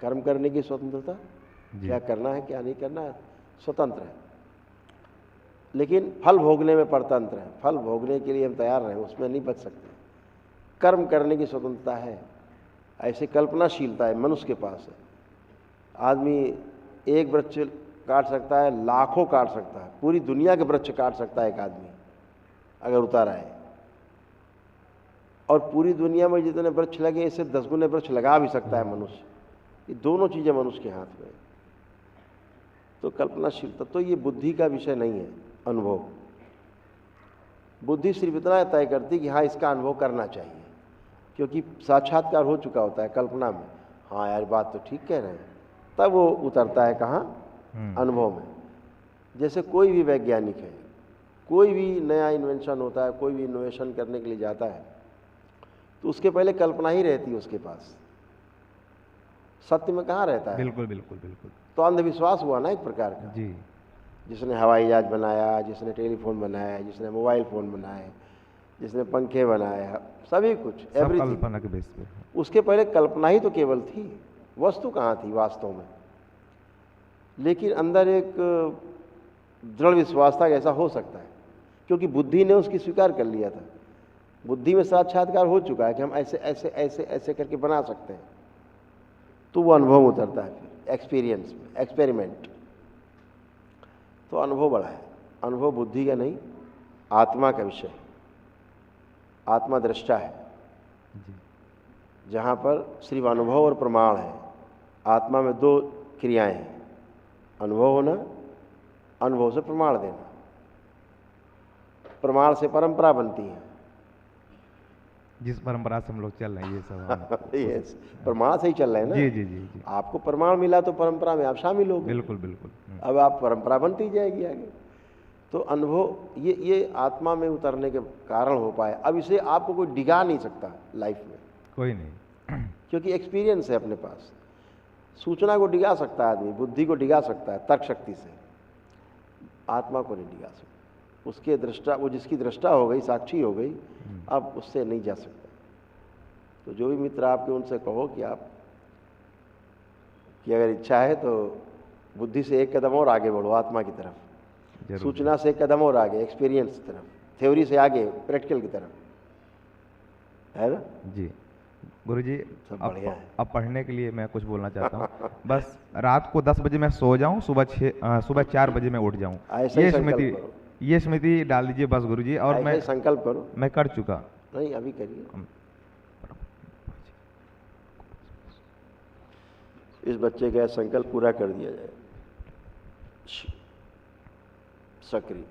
कर्म करने की स्वतंत्रता, क्या करना है क्या नहीं करना है स्वतंत्र है, लेकिन फल भोगने में परतंत्र है। फल भोगने के लिए हम तैयार हैं, उसमें नहीं बच सकते। कर्म करने की स्वतंत्रता है, ऐसी कल्पनाशीलता है मनुष्य के पास है। आदमी एक वृक्ष काट सकता है, लाखों काट सकता है, पूरी दुनिया के वृक्ष काट सकता है एक आदमी अगर उतारा है। और पूरी दुनिया में जितने वृक्ष लगे इससे 10 गुने वृक्ष लगा भी सकता है मनुष्य। ये दोनों चीज़ें मनुष्य के हाथ में है। तो कल्पनाशीलता तो ये बुद्धि का विषय नहीं है। अनुभव, बुद्धि सिर्फ इतना तय करती कि हाँ इसका अनुभव करना चाहिए, क्योंकि साक्षात्कार हो चुका होता है कल्पना में, हाँ यार बात तो ठीक कह रहे हैं, तब वो उतरता है कहाँ, अनुभव में। जैसे कोई भी वैज्ञानिक है, कोई भी नया इन्वेंशन होता है, कोई भी इनोवेशन करने के लिए जाता है तो उसके पहले कल्पना ही रहती है उसके पास, सत्य में कहाँ रहता है। बिल्कुल बिल्कुल बिल्कुल। तो अंधविश्वास हुआ ना एक प्रकार का। जी। जिसने हवाई जहाज बनाया, जिसने टेलीफोन बनाया, जिसने मोबाइल फ़ोन बनाए, जिसने पंखे बनाए, सभी कुछ सब कल्पना के बेस पे। उसके पहले कल्पना ही तो केवल थी, वस्तु कहाँ थी वास्तव में। लेकिन अंदर एक दृढ़ विश्वास था कि ऐसा हो सकता है, क्योंकि बुद्धि ने उसकी स्वीकार कर लिया था। बुद्धि में साक्षात्कार हो चुका है कि हम ऐसे ऐसे ऐसे ऐसे करके बना सकते हैं। तो वो अनुभव उतरता है फिर एक्सपीरियंस में, एक्सपेरिमेंट। तो अनुभव बड़ा है। अनुभव बुद्धि का नहीं, आत्मा का विषय है। आत्मा दृष्टा है, जहाँ पर सिर्फ अनुभव और प्रमाण है। आत्मा में 2 क्रियाएं हैं, अनुभव होना, अनुभव से प्रमाण देना। प्रमाण से परंपरा बनती है, जिस परंपरा से हम लोग चल रहे हैं ये सब यस, प्रमाण से ही चल रहे हैं ना। जी जी जी जी। आपको प्रमाण मिला तो परंपरा में आप शामिल हो गए। बिल्कुल बिल्कुल। अब आप परंपरा बनती जाएगी आगे। तो अनुभव ये आत्मा में उतरने के कारण हो पाए। अब इसे आपको कोई डिगा नहीं सकता लाइफ में, कोई नहीं, क्योंकि एक्सपीरियंस है अपने पास। सूचना को डिगा सकता है आदमी, बुद्धि को डिगा सकता है तर्क शक्ति से, आत्मा को नहीं डिगा सकता। उसके दृष्टा, वो जिसकी दृष्टा हो गई, साक्षी हो गई, अब उससे नहीं जा सकता। तो जो भी मित्र आपके, उनसे कहो कि आप कि अगर इच्छा है तो बुद्धि से एक कदम और आगे बढ़ो आत्मा की तरफ, सूचना से एक कदम और आगे एक्सपीरियंस की तरफ, थ्योरी से आगे प्रैक्टिकल की तरफ, है ना जी। गुरुजी अब पढ़ने के लिए मैं कुछ बोलना चाहता हूँ। बस रात को 10 बजे मैं सो जाऊँ, सुबह 4 बजे मैं उठ जाऊँ, ये स्मृति डाल दीजिए बस गुरुजी। और मैं संकल्प करो। मैं कर चुका। नहीं, अभी करिए। इस बच्चे का संकल्प पूरा कर दिया जाए। सक्रिय